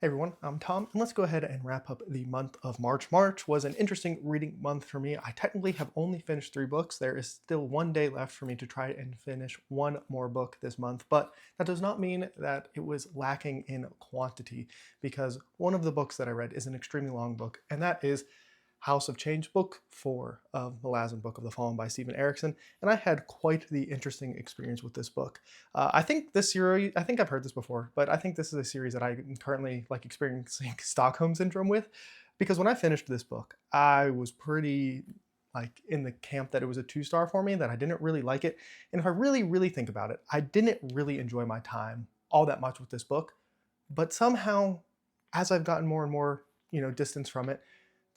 Hey everyone, I'm Tom, and let's go ahead and wrap up the month of March. March was an interesting reading month for me. I technically have only finished 3 books. There is still one day left for me to try and finish one more book this month, but that does not mean that it was lacking in quantity, because one of the books that I read is an extremely long book, and that is House of Change, Book 4 of Malazan, Book of the Fallen by Stephen Erickson, and I had quite the interesting experience with this book. I think this series, I think I've heard this before, but I think this is a series that I'm currently like experiencing Stockholm Syndrome with, because when I finished this book, I was pretty like in the camp that it was a 2 star for me, that I didn't really like it. And if I really think about it, I didn't really enjoy my time all that much with this book, but somehow as I've gotten more and more, distance from it,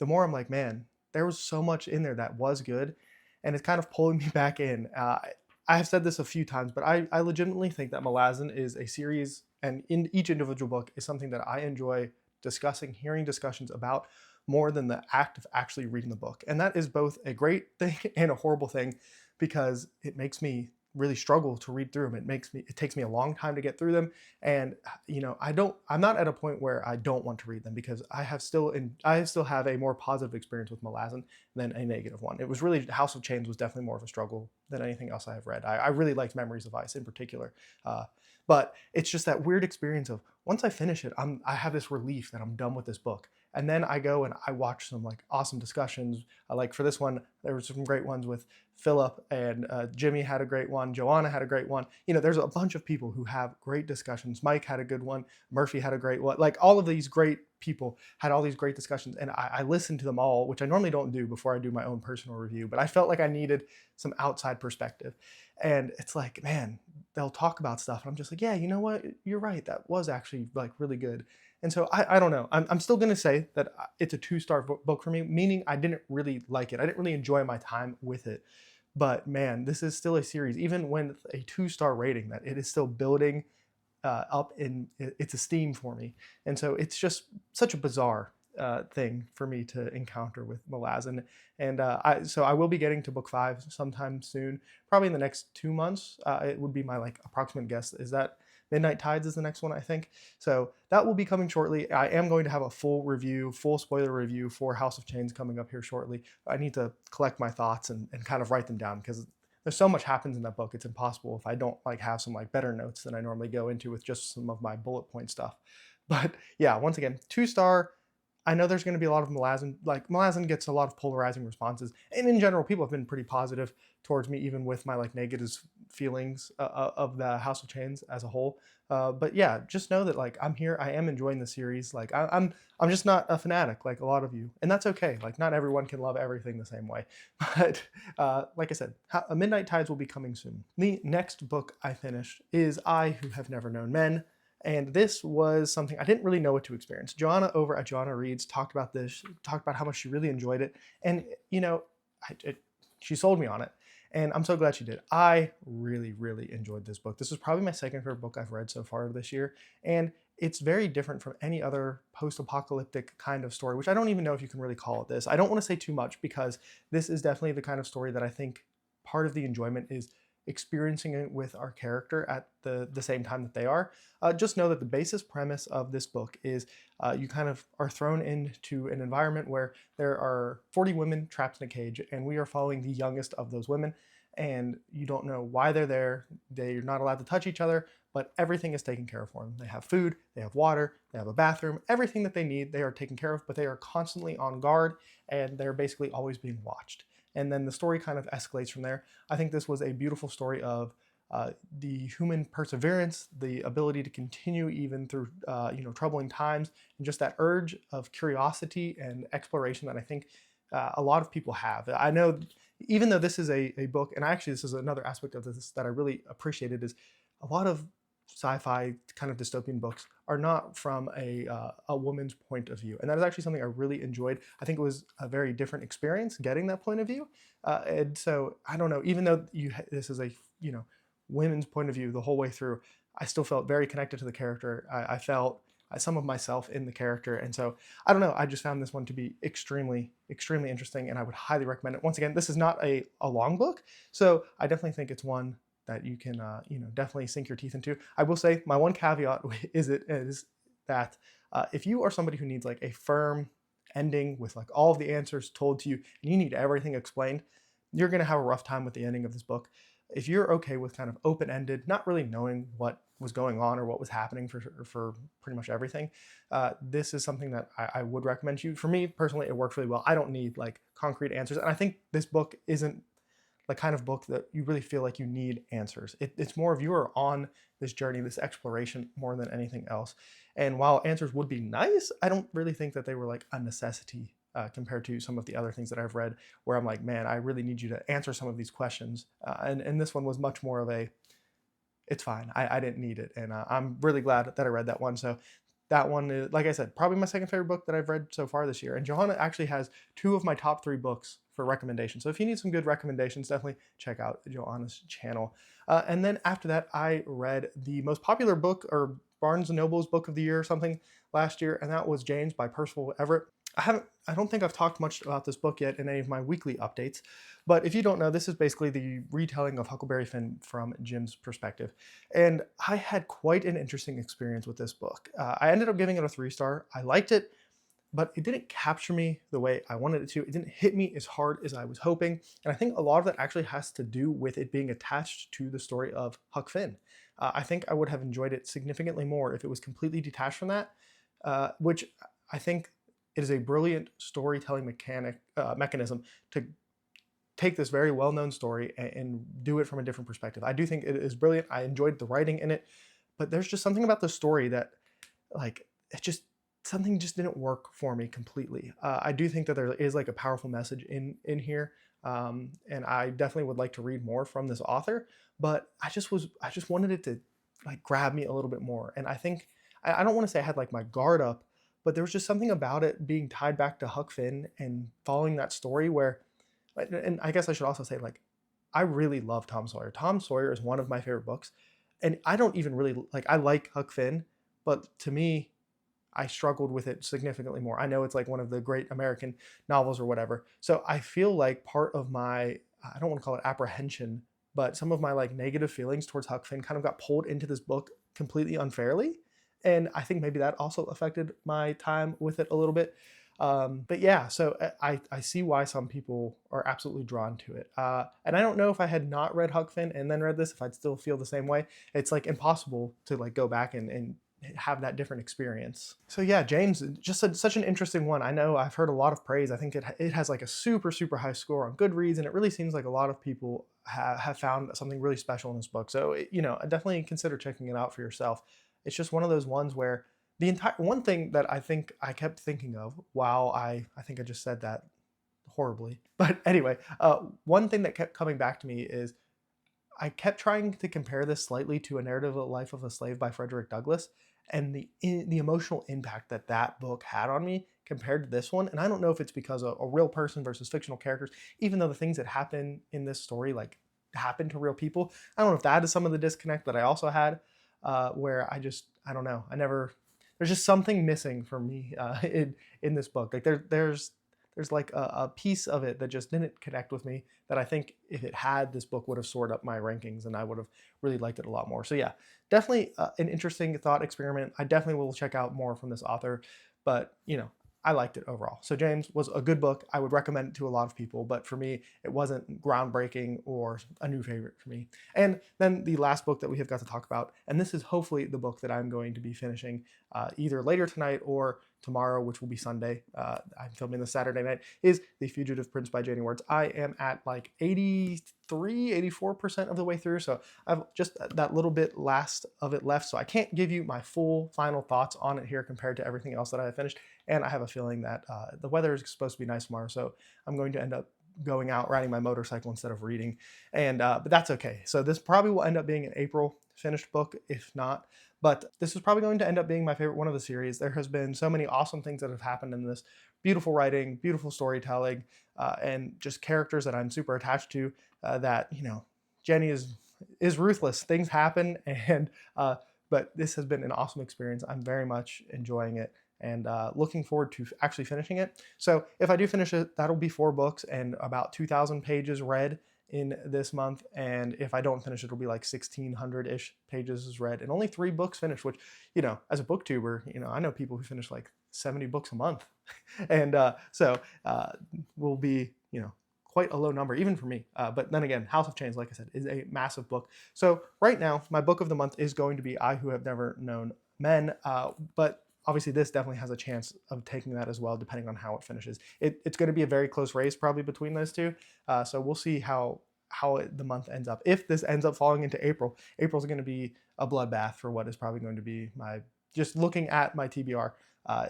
the more I'm like, man, there was so much in there that was good, and it's kind of pulling me back in. I have said this a few times, but I legitimately think that Malazan is a series, and in each individual book is something that I enjoy discussing, hearing discussions about more than the act of actually reading the book. And that is both a great thing and a horrible thing, because it makes me really struggle to read through them. It takes me a long time to get through them, and I'm not at a point where I don't want to read them, because I still have a more positive experience with Malazan than a negative one. It was really, House of Chains was definitely more of a struggle than anything else I have read. I really liked Memories of Ice in particular, uh, but it's just that weird experience of, once I finish it, I have this relief that I'm done with this book, and then I go and I watch some like awesome discussions. Like for this one, there were some great ones with Philip, and Jimmy had a great one. Joanna had a great one. There's a bunch of people who have great discussions. Mike had a good one. Murphy had a great one. Like, all of these great people had all these great discussions, and I listened to them all, which I normally don't do before I do my own personal review, but I felt like I needed some outside perspective. And it's like, man, they'll talk about stuff, and I'm just like, yeah, you know what? You're right. That was actually like really good. And so I don't know. I'm still going to say that it's a 2 star book for me, meaning I didn't really like it. I didn't really enjoy my time with it. But man, this is still a series, even when a 2 star rating, that it is still building up in its esteem for me. And so it's just such a bizarre thing for me to encounter with Malazan. And so I will be getting to book 5 sometime soon, probably in the next 2 months. It would be my like approximate guess. Is that Midnight Tides is the next one, I think. So that will be coming shortly. I am going to have a full spoiler review for House of Chains coming up here shortly. I need to collect my thoughts and kind of write them down, because there's so much happens in that book. It's impossible if I don't like have some like better notes than I normally go into with just some of my bullet point stuff. But yeah, once again, 2 star. I know there's going to be a lot of Malazan. Like, Malazan gets a lot of polarizing responses, and in general, people have been pretty positive towards me, even with my like negative feelings of the House of Chains as a whole. But yeah, just know that like I'm here. I am enjoying the series. Like, I'm just not a fanatic like a lot of you, and that's okay. Like, not everyone can love everything the same way. But like I said, Midnight Tides will be coming soon. The next book I finished is I Who Have Never Known Men. And this was something I didn't really know what to experience. Joanna over at Joanna Reads talked about this, talked about how much she really enjoyed it. And, she sold me on it. And I'm so glad she did. I really enjoyed this book. This is probably my second favorite book I've read so far this year. And it's very different from any other post-apocalyptic kind of story, which I don't even know if you can really call it this. I don't want to say too much, because this is definitely the kind of story that I think part of the enjoyment is experiencing it with our character at the same time that they are. Just know that the basis premise of this book is you kind of are thrown into an environment where there are 40 women trapped in a cage, and we are following the youngest of those women. And you don't know why they're there. They're not allowed to touch each other, but everything is taken care of for them. They have food, they have water, they have a bathroom, everything that they need, they are taken care of, but they are constantly on guard, and they're basically always being watched. And then the story kind of escalates from there. I think this was a beautiful story of the human perseverance, the ability to continue even through troubling times, and just that urge of curiosity and exploration that I think a lot of people have. I know, even though this is a book, and actually this is another aspect of this that I really appreciated, is a lot of sci-fi kind of dystopian books are not from a woman's point of view, and that is actually something I really enjoyed. I think it was a very different experience getting that point of view, and so I don't know. Even though this is a women's point of view the whole way through, I still felt very connected to the character. I felt some of myself in the character, and so I don't know. I just found this one to be extremely interesting, and I would highly recommend it. Once again, this is not a long book, so I definitely think it's one that you can definitely sink your teeth into. I will say my one caveat is that if you are somebody who needs like a firm ending with like all of the answers told to you and you need everything explained, you're going to have a rough time with the ending of this book. If you're okay with kind of open-ended, not really knowing what was going on or what was happening for pretty much everything, this is something that I would recommend to you. For me personally, it works really well. I don't need like concrete answers, and I think this book isn't the kind of book that you really feel like you need answers. It's more of you are on this journey, this exploration more than anything else. And while answers would be nice, I don't really think that they were like a necessity compared to some of the other things that I've read where I'm like, man, I really need you to answer some of these questions. And this one was much more of a, it's fine. I didn't need it. And I'm really glad that I read that one. So that one is, like I said, probably my second favorite book that I've read so far this year. And Johanna actually has 2 of my top 3 books for recommendation. So if you need some good recommendations, definitely check out Johanna's channel. And then after that, I read the most popular book, or Barnes & Noble's book of the year or something last year, and that was James by Percival Everett. I don't think I've talked much about this book yet in any of my weekly updates, but if you don't know, this is basically the retelling of Huckleberry Finn from Jim's perspective. And I had quite an interesting experience with this book. I ended up giving it a 3-star. I liked it, but it didn't capture me the way I wanted it to. It didn't hit me as hard as I was hoping. And I think a lot of that actually has to do with it being attached to the story of Huck Finn. I think I would have enjoyed it significantly more if it was completely detached from that, which I think it is a brilliant storytelling mechanism to take this very well-known story and do it from a different perspective. I do think it is brilliant. I enjoyed the writing in it, but there's just something about the story that, like, something just didn't work for me completely. I do think that there is like a powerful message in here, and I definitely would like to read more from this author. But I just wanted it to like grab me a little bit more. And I think I don't want to say I had like my guard up, but there was just something about it being tied back to Huck Finn and following that story where, and I guess I should also say, like, I really love Tom Sawyer. Tom Sawyer is one of my favorite books, and I don't even really like, I like Huck Finn, but to me, I struggled with it significantly more. I know it's like one of the great American novels or whatever. So I feel like part of my, I don't want to call it apprehension, but some of my like negative feelings towards Huck Finn kind of got pulled into this book completely unfairly. And I think maybe that also affected my time with it a little bit. But yeah, so I see why some people are absolutely drawn to it. And I don't know if I had not read Huck Finn and then read this, if I'd still feel the same way. It's like impossible to like go back and have that different experience. So yeah, James, just such an interesting one. I know I've heard a lot of praise. I think it has like a super, super high score on Goodreads, and it really seems like a lot of people have found something really special in this book. So, you know, definitely consider checking it out for yourself. It's just one of those ones where the entire, one thing that I think I kept thinking of, while I think I just said that horribly, but anyway, one thing that kept coming back to me is I kept trying to compare this slightly to A Narrative of the Life of a Slave by Frederick Douglass, and the emotional impact that that book had on me compared to this one. And I don't know if it's because a real person versus fictional characters, even though the things that happen in this story like happen to real people. I don't know if that is some of the disconnect that I also had, where I don't know. There's just something missing for me in this book. Like there's like a piece of it that just didn't connect with me that I think if it had, this book would have soared up my rankings and I would have really liked it a lot more. So yeah, definitely an interesting thought experiment. I definitely will check out more from this author, but you know, I liked it overall. So James was a good book. I would recommend it to a lot of people, but for me, it wasn't groundbreaking or a new favorite for me. And then the last book that we have got to talk about, and this is hopefully the book that I'm going to be finishing either later tonight or tomorrow, which will be Sunday. I'm filming this Saturday night, is The Fugitive Prince by J.D. Words. I am at like 84% of the way through, so I've just that little bit last of it left, so I can't give you my full final thoughts on it here compared to everything else that I have finished. And I have a feeling that the weather is supposed to be nice tomorrow, so I'm going to end up going out riding my motorcycle instead of reading, and but that's okay. So this probably will end up being an April finished book, if not. But this is probably going to end up being my favorite one of the series. There has been so many awesome things that have happened in this. Beautiful writing, beautiful storytelling, and just characters that I'm super attached to, that, you know, Jenny is ruthless. Things happen, and but this has been an awesome experience. I'm very much enjoying it and looking forward to actually finishing it. So if I do finish it, that'll be 4 books and about 2,000 pages read in this month, and if I don't finish, it'll be like 1,600-ish pages is read, and only 3 books finished, which, as a booktuber, I know people who finish like 70 books a month. And so will be, quite a low number, even for me. But then again, House of Chains, like I said, is a massive book. So right now, my book of the month is going to be I Who Have Never Known Men, but obviously this definitely has a chance of taking that as well, depending on how it finishes. It's going to be a very close race probably between those two. So we'll see how the month ends up. If this ends up falling into April, April's going to be a bloodbath for what is probably going to be just looking at my TBR,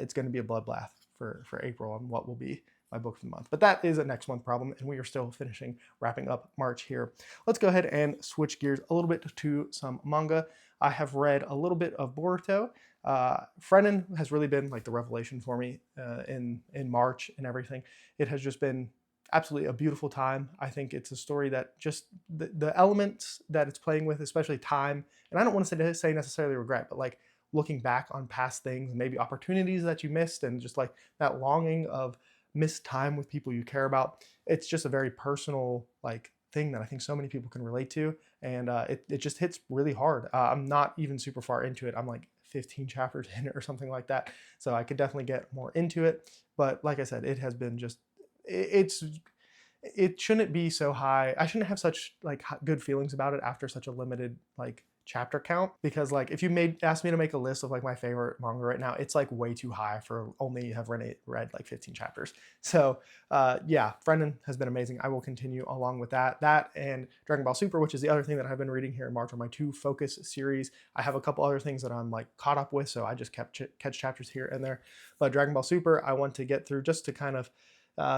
it's going to be a bloodbath for April and what will be my book of the month. But that is a next month problem, and we are still wrapping up March here. Let's go ahead and switch gears a little bit to some manga. I have read a little bit of Boruto. Frennen has really been like the revelation for me in March and everything. It has just been absolutely a beautiful time. I think it's a story that just the elements that it's playing with, especially time, and I don't want to say necessarily regret, but like looking back on past things, maybe opportunities that you missed, and just like that longing of missed time with people you care about. It's just a very personal like thing that I think so many people can relate to, and it just hits really hard. I'm not even super far into it. I'm like 15 chapters in or something like that, so I could definitely get more into it. But like I said, it has been just it shouldn't be so high. I shouldn't have such like good feelings about it after such a limited like chapter count, because like if you asked me to make a list of like my favorite manga right now, it's like way too high for only have read like 15 chapters. So yeah, Frennen has been amazing. I will continue along with that and Dragon Ball Super, which is the other thing that I've been reading here in March, are my 2 focus series. I have a couple other things that I'm like caught up with, so I just catch chapters here and there. But Dragon Ball Super I want to get through just to kind of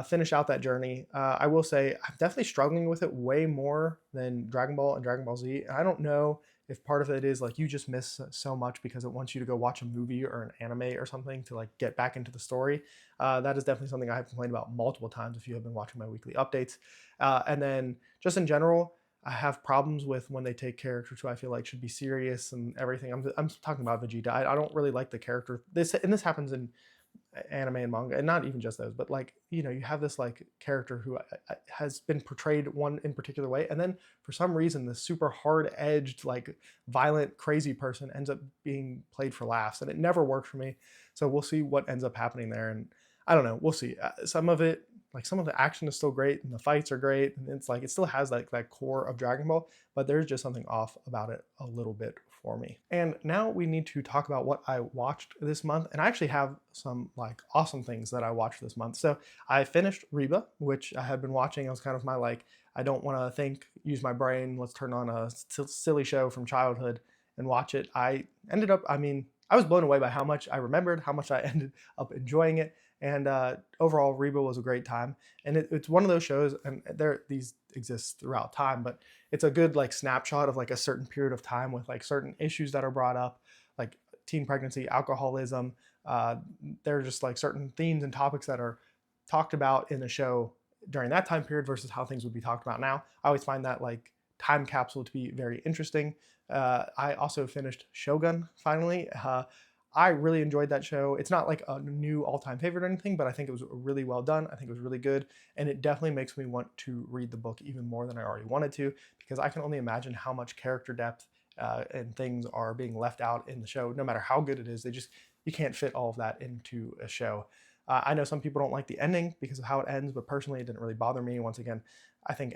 finish out that journey. I will say I'm definitely struggling with it way more than Dragon Ball and Dragon Ball Z. And I don't know if part of it is like you just miss so much because it wants you to go watch a movie or an anime or something to like get back into the story. That is definitely something I have complained about multiple times if you have been watching my weekly updates. And then just in general, I have problems with when they take characters who I feel like should be serious and everything. I'm talking about Vegeta. I don't really like the character. This happens in anime and manga, and not even just those, but like you have this like character who has been portrayed one in particular way, and then for some reason the super hard-edged like violent crazy person ends up being played for laughs, and it never worked for me. So we'll see what ends up happening there, and I don't know, we'll see. Some of the action is still great and the fights are great, and it's like it still has like that core of Dragon Ball, but there's just something off about it a little bit for me. And now we need to talk about what I watched this month, and I actually have some like awesome things that I watched this month. So I finished Reba, which I had been watching. It was kind of my like, I don't want to use my brain, let's turn on a silly show from childhood and watch it. I was blown away by how much I remembered, how much I ended up enjoying it. And overall, Reba was a great time. And it's one of those shows, and these exist throughout time, but it's a good like snapshot of like a certain period of time with like certain issues that are brought up, like teen pregnancy, alcoholism. There are just like certain themes and topics that are talked about in the show during that time period versus how things would be talked about now. I always find that like time capsule to be very interesting. I also finished Shogun finally. I really enjoyed that show. It's not like a new all-time favorite or anything, but I think it was really well done. I think it was really good, and it definitely makes me want to read the book even more than I already wanted to, because I can only imagine how much character depth and things are being left out in the show. No matter how good it is, you can't fit all of that into a show. I know some people don't like the ending because of how it ends, but personally it didn't really bother me. Once again, I think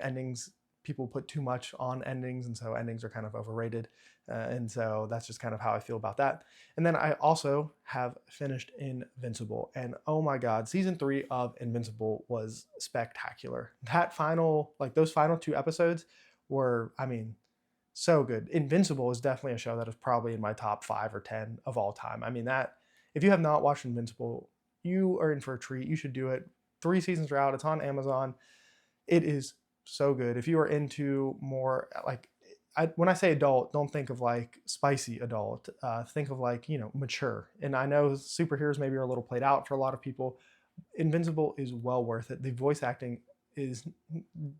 people put too much on endings, and so endings are kind of overrated. And so that's just kind of how I feel about that. And then I also have finished Invincible, and oh my God, season 3 of Invincible was spectacular. Those final 2 episodes were, so good. Invincible is definitely a show that is probably in my top 5 or 10 of all time. If you have not watched Invincible, you are in for a treat. You should do it. 3 seasons are out. It's on Amazon. It is so good. If you are into more like, when I say adult, don't think of like spicy adult. Think of like, mature. And I know superheroes maybe are a little played out for a lot of people. Invincible is well worth it. The voice acting is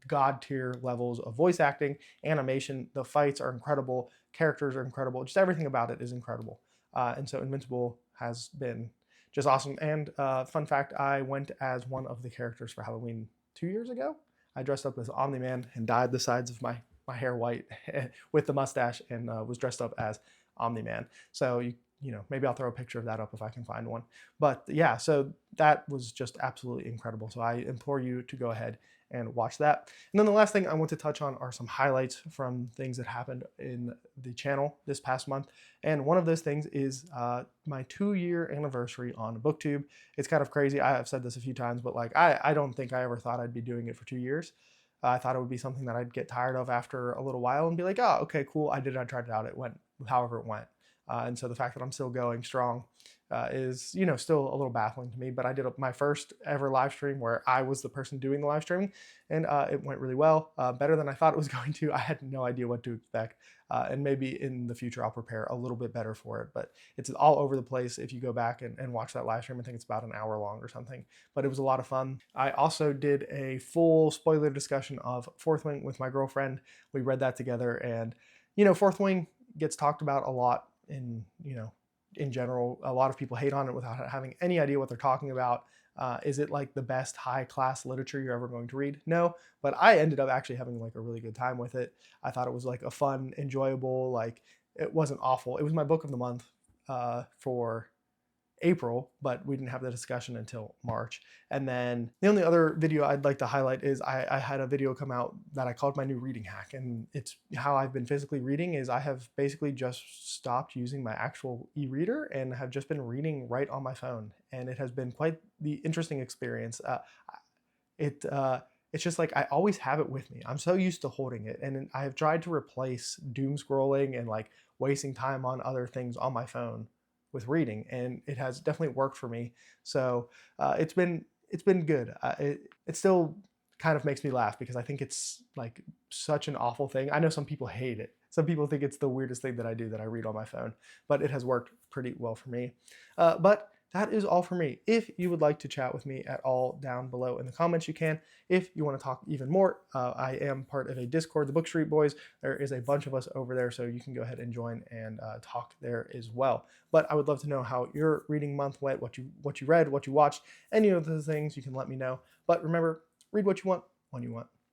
god tier levels of voice acting, animation. The fights are incredible. Characters are incredible. Just everything about it is incredible. And so Invincible has been just awesome. And fun fact, I went as one of the characters for Halloween 2 years ago. I dressed up as Omni-Man and dyed the sides of my hair white with the mustache, and was dressed up as Omni-Man. So maybe I'll throw a picture of that up if I can find one. But yeah, so that was just absolutely incredible. So I implore you to go ahead and watch that. And then the last thing I want to touch on are some highlights from things that happened in the channel this past month. And one of those things is my 2-year anniversary on BookTube. It's kind of crazy. I have said this a few times, but like I don't think I ever thought I'd be doing it for 2 years. I thought it would be something that I'd get tired of after a little while and be like, oh, okay, cool. I tried it out. It went however it went. And so the fact that I'm still going strong is, still a little baffling to me. But I did my first ever live stream where I was the person doing the live streaming, and it went really well, better than I thought it was going to. I had no idea what to expect. And maybe in the future I'll prepare a little bit better for it. But it's all over the place if you go back and watch that live stream. I think it's about an hour long or something. But it was a lot of fun. I also did a full spoiler discussion of Fourth Wing with my girlfriend. We read that together, and Fourth Wing gets talked about a lot in general. A lot of people hate on it without having any idea what they're talking about. Is it like the best high class literature you're ever going to read? No, but I ended up actually having like a really good time with it. I thought it was like a fun, enjoyable, like it wasn't awful. It was my book of the month for April, but we didn't have the discussion until March. And then the only other video I'd like to highlight is I had a video come out that I called my new reading hack. And it's how I've been physically reading is I have basically just stopped using my actual e-reader and have just been reading right on my phone. And it has been quite the interesting experience. It's just like I always have it with me. I'm so used to holding it. And I have tried to replace doom scrolling and like wasting time on other things on my phone with reading, and it has definitely worked for me. So it's been good. It still kind of makes me laugh because I think it's like such an awful thing. I know some people hate it. Some people think it's the weirdest thing that I do, that I read on my phone, but it has worked pretty well for me. But that is all for me. If you would like to chat with me at all, down below in the comments, you can. If you want to talk even more, I am part of a Discord, the Book Street Boys. There is a bunch of us over there, so you can go ahead and join and talk there as well. But I would love to know how your reading month went, what you read, what you watched, any of those things. You can let me know. But remember, read what you want when you want.